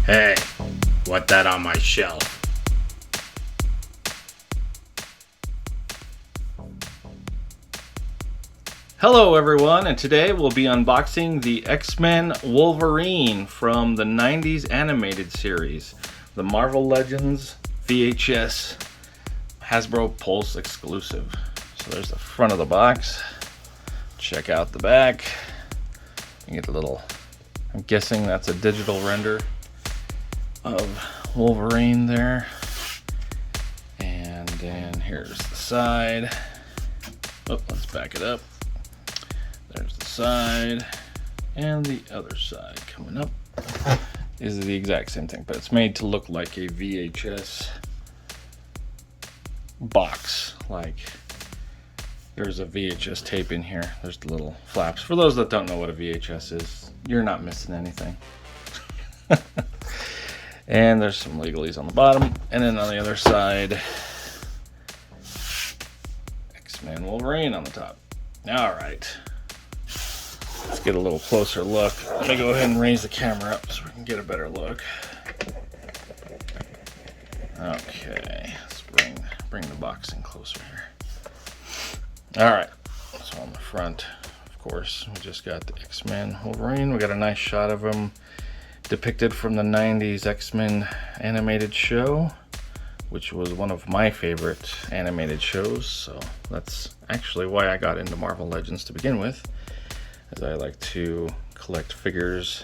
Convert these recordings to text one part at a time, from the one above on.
Hey, what that on my shelf? Hello everyone, and today we'll be unboxing the X-Men Wolverine from the 90s animated series, the Marvel Legends VHS Hasbro Pulse exclusive. So there's the front of the box. Check out the back. You get a little, I'm guessing that's a digital render of Wolverine there. And then here's the side. Oh, let's back it up. There's the side, and the other side coming up is the exact same thing, but it's made to look like a VHS box. Like there's a VHS tape in here. There's the little flaps. For those that don't know what a VHS is, you're not missing anything. And there's some legalese on the bottom, and then on the other side, X-Men Wolverine on the top. All right. Let's get a little closer look. Let me go ahead and raise the camera up so we can get a better look. Okay, let's bring the box in closer here. Alright, so on the front, of course, we just got the X-Men Wolverine. We got a nice shot of him depicted from the 90s X-Men animated show, which was one of my favorite animated shows. So that's actually why I got into Marvel Legends to begin with, as I like to collect figures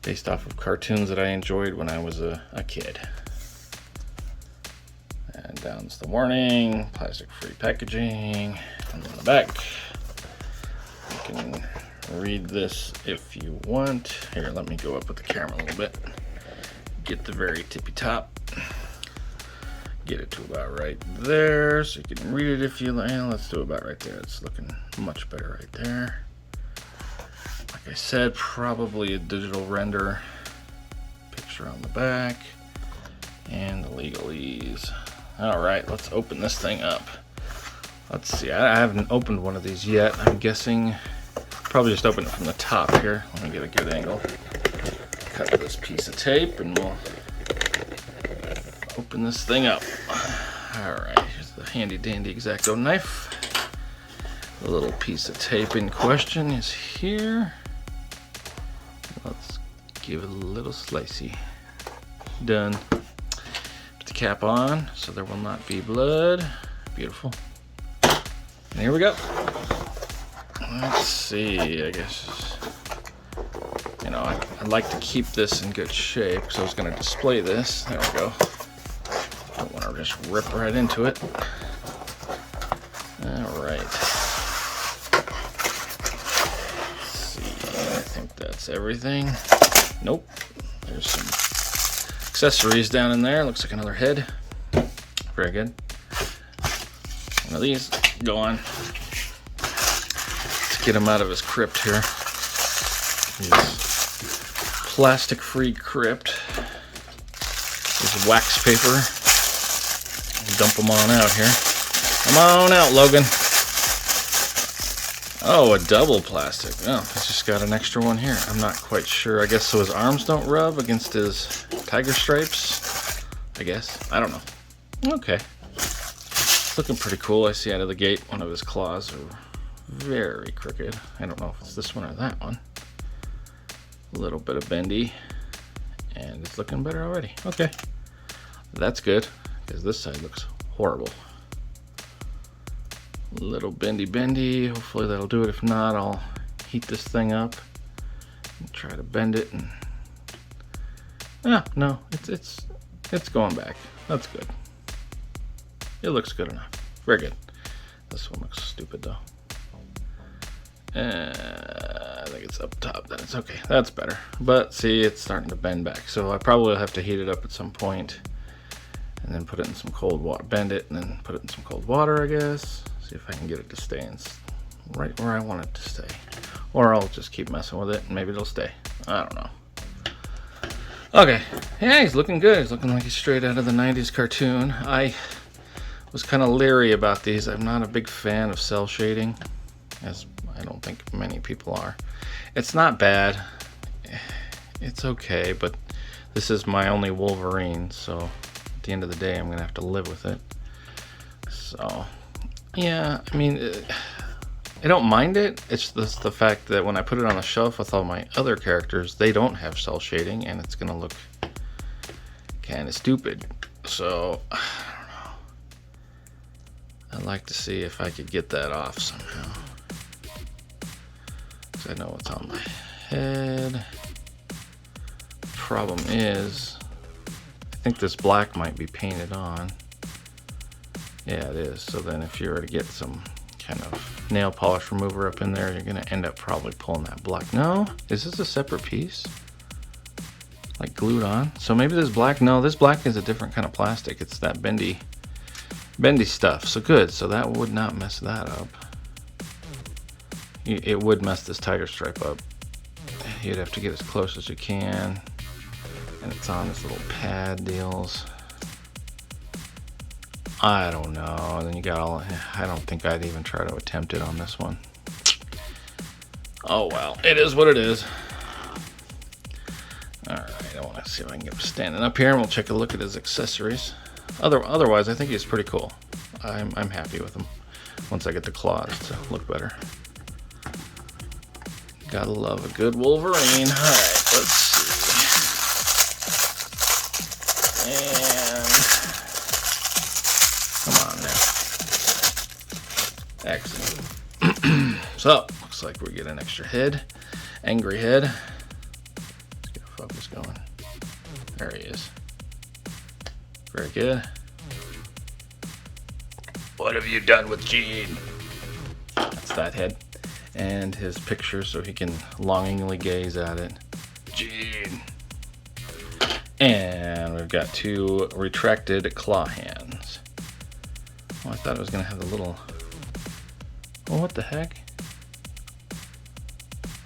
based off of cartoons that I enjoyed when I was a kid. And down's the warning, plastic-free packaging, and on the back, you can read this if you want. Here, let me go up with the camera a little bit. Get the very tippy top. Get it to about right there, so you can read it if you like. Let's do about right there. It's looking much better right there. Like I said, probably a digital render. Picture on the back. And the legalese. Alright, let's open this thing up. Let's see, I haven't opened one of these yet. I'm guessing, probably just open it from the top here. Let me get a good angle. Cut this piece of tape and we'll open this thing up. Alright, here's the handy dandy X-Acto knife. The little piece of tape in question is here. Let's give it a little slicey. Done. Put the cap on so there will not be blood. Beautiful. And here we go. Let's see, I guess, you know, I'd like to keep this in good shape, so I was going to display this. There we go. Don't want to just rip right into it. Alright. Let's see, I think that's everything. Nope. There's some accessories down in there. Looks like another head. Very good. One of these. Go on. Let's get him out of his crypt here. His plastic-free crypt. His wax paper. Dump them on out here. Come on out, Logan. Oh, a double plastic. Oh, he's just got an extra one here. I'm not quite sure. I guess so his arms don't rub against his tiger stripes. I guess. I don't know. Okay. It's looking pretty cool. I see out of the gate one of his claws are very crooked. I don't know if it's this one or that one. A little bit of bendy. And it's looking better already. Okay. That's good, because this side looks horrible. A little bendy. Hopefully that'll do it. If not, I'll heat this thing up and try to bend it. And no, it's going back. That's good. It looks good enough. Very good. This one looks stupid though. I think it's up top. Then it's okay. That's better. But see, it's starting to bend back. So I probably will have to heat it up at some point, and then put it in some cold water. Bend it and then put it in some cold water, I guess. See if I can get it to stay in right where I want it to stay. Or I'll just keep messing with it and maybe it'll stay. I don't know. Okay. Yeah, he's looking good. He's looking like he's straight out of the 90s cartoon. I was kind of leery about these. I'm not a big fan of cell shading, as I don't think many people are. It's not bad. It's okay, but This is my only Wolverine, so at the end of the day, I'm going to have to live with it. So, yeah, I mean, I don't mind it. It's just the fact that when I put it on the shelf with all my other characters, they don't have cell shading, and it's going to look kind of stupid. So, I don't know. I'd like to see if I could get that off somehow. Because I know what's on my head. Problem is, I think this black might be painted on. Yeah, it is. So then if you were to get some kind of nail polish remover up in there, you're going to end up probably pulling that black. No? Is this a separate piece? Like glued on? So maybe this black, no, this black is a different kind of plastic. It's that bendy stuff. So good. So that would not mess that up. It would mess this tiger stripe up. You'd have to get as close as you can. And it's on this little pad deals. I don't know. And then you got all, I don't think I'd even try to attempt it on this one. Oh well, it is what it is. Alright, I want to see if I can get him standing up here, and we'll take a look at his accessories. Otherwise, I think he's pretty cool. I'm happy with him once I get the claws to look better. Gotta love a good Wolverine. Alright, let's see. And come on now. Excellent. So, looks like we get an extra head. Angry head. Let's get a focus going. There he is. Very good. What have you done with Gene? That's that head. And his picture so he can longingly gaze at it. Gene. And we've got two retracted claw hands. Oh, I thought it was going to have the little... Oh, what the heck?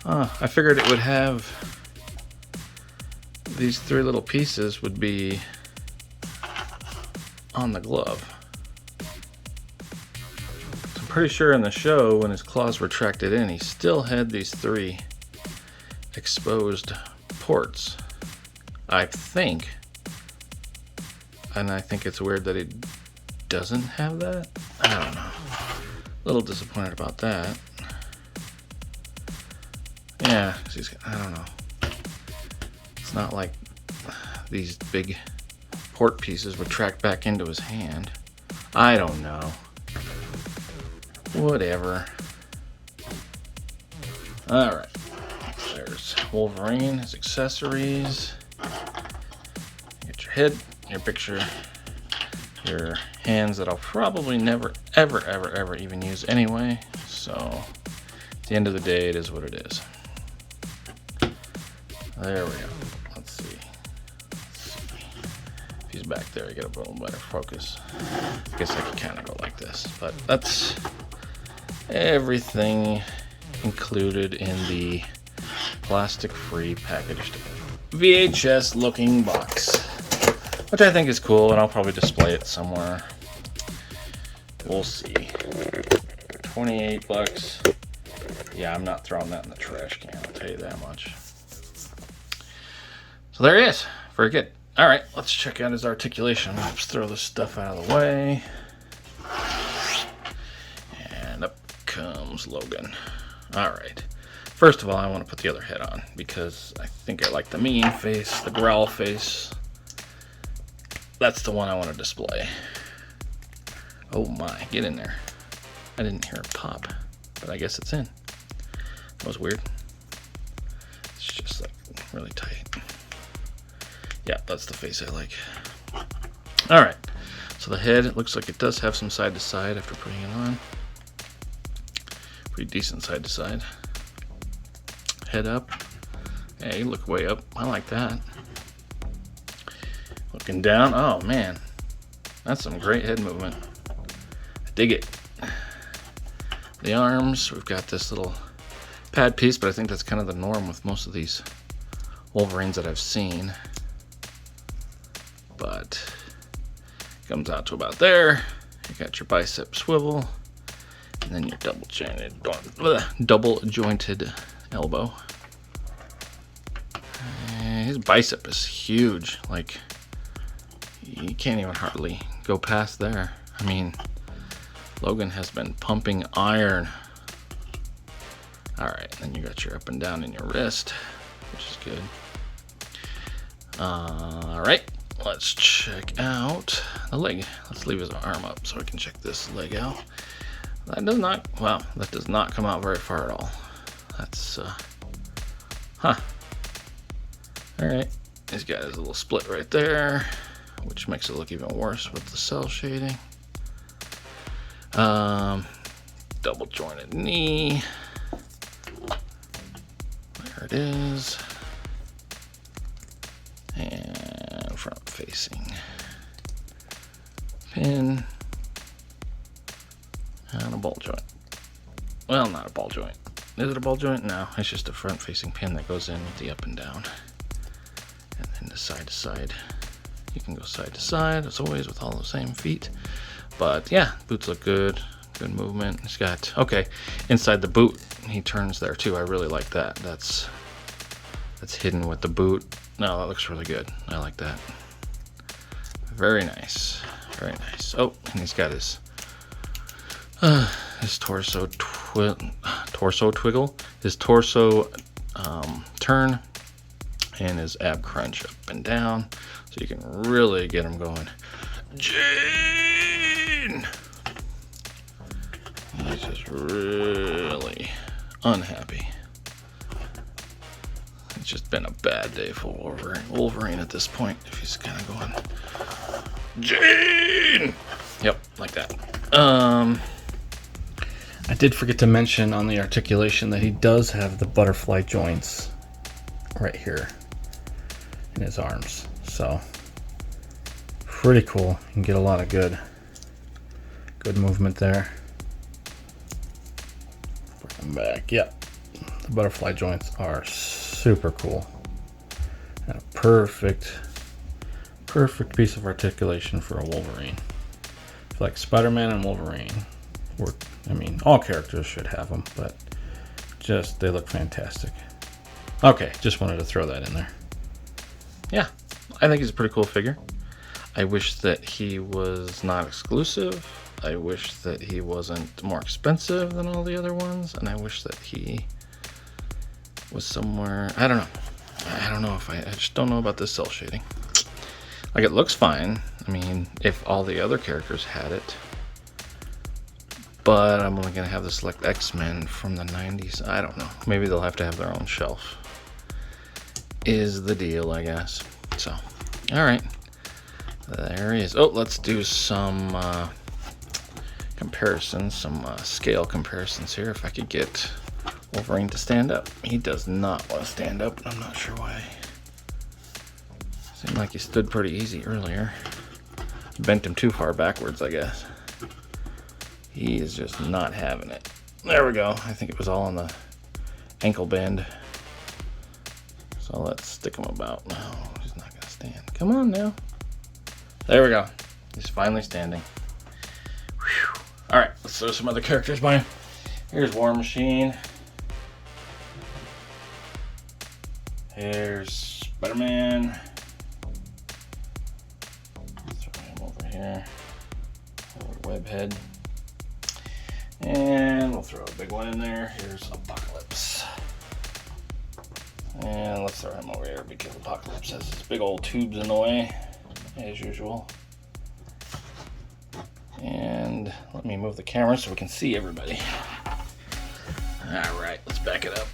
Oh, I figured it would have... These three little pieces would be on the glove. So I'm pretty sure in the show, when his claws retracted in, he still had these three exposed ports. I think. And I think it's weird that he doesn't have that. I don't know. A little disappointed about that. Yeah, I don't know. It's not like these big port pieces would track back into his hand. I don't know. Whatever. Alright. There's Wolverine, his accessories. Get your head, your picture, your hands that I'll probably never, ever even use anyway. So, at the end of the day, it is what it is. There we go. Let's see. If he's back there, I get a little better focus. I guess I could kind of go like this, but that's everything included in the plastic-free packaged VHS looking box, which I think is cool, and I'll probably display it somewhere. We'll see. 28 bucks. Yeah, I'm not throwing that in the trash can, I'll tell you that much. So there he is. Very good. All right, let's check out his articulation. Let's throw this stuff out of the way. And up comes Logan. All right. First of all, I want to put the other head on because I think I like the mean face, the growl face. That's the one I want to display. Oh my, get in there. I didn't hear it pop, but I guess it's in. That was weird. It's just like really tight. Yeah, that's the face I like. All right, so the head, it looks like it does have some side to side after putting it on. Pretty decent side to side. Head up. Hey, look way up. I like that. Looking down. Oh man, that's some great head movement. I dig it. The arms, we've got this little pad piece, but I think that's kind of the norm with most of these Wolverines that I've seen. But it comes out to about there. You got your bicep swivel, and then your double jointed elbow. his bicep is huge. Like, you can't even hardly go past there. I mean, Logan has been pumping iron. All right, then you got your up and down in your wrist, which is good. All right, let's check out the leg. Let's leave his arm up so we can check this leg out. That does not, wow, that does not come out very far at all. That's, huh. All right, he's got his little split right there, which makes it look even worse with the cell shading. Double jointed knee. There it is. And front facing pin. And a ball joint. Well, not a ball joint. Is it a ball joint? No, it's just a front facing pin that goes in with the up and down. And then the side to side. You can go side to side, as always, with all the same feet. But yeah, boots look good. Good movement. He's got, okay, inside the boot, he turns there too. I really like that. That's hidden with the boot. No, that looks really good. I like that. Very nice. Very nice. Oh, and he's got his torso twiggle, his torso turn, and his ab crunch up and down, so you can really get him going. Gene! He's just really unhappy. It's just been a bad day for Wolverine at this point. If he's kind of going, Gene! Yep, like that. I did forget to mention on the articulation that he does have the butterfly joints right here in his arms. So pretty cool. You can get a lot of good movement there. Bring him back. Yep. The butterfly joints are super cool. And a perfect piece of articulation for a Wolverine. I feel like Spider-Man and Wolverine work. I mean, all characters should have them, but just they look fantastic. Okay, just wanted to throw that in there. Yeah, I think he's a pretty cool figure. I wish that he was not exclusive. I wish that he wasn't more expensive than all the other ones, and I wish that he was somewhere. I don't know. I just don't know about this cell shading. Like, it looks fine. I mean, if all the other characters had it. But I'm only going to have the select X-Men from the 90s. I don't know. Maybe they'll have to have their own shelf. Is the deal, I guess. So, alright. There he is. Oh, let's do some comparisons, some scale comparisons here. If I could get Wolverine to stand up. He does not want to stand up. I'm not sure why. Seemed like he stood pretty easy earlier. Bent him too far backwards, I guess. He is just not having it. There we go. I think it was all on the ankle bend. So let's stick him about. No, he's not going to stand. Come on now. There we go. He's finally standing. Whew. All right, let's throw some other characters by him. Here's War Machine. Here's Spider-Man. Let's throw him over here. Webhead. And we'll throw a big one in there. Here's Apocalypse. And let's throw him over here because Apocalypse has his big old tubes in the way, as usual. And let me move the camera so we can see everybody. Alright, let's back it up.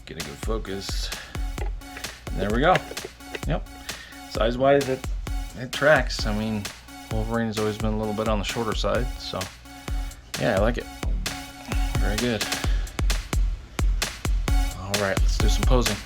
Get a good focus. And there we go. Yep. Size-wise, it tracks. I mean, Wolverine has always been a little bit on the shorter side, so yeah, I like it. Very good. All right, let's do some posing.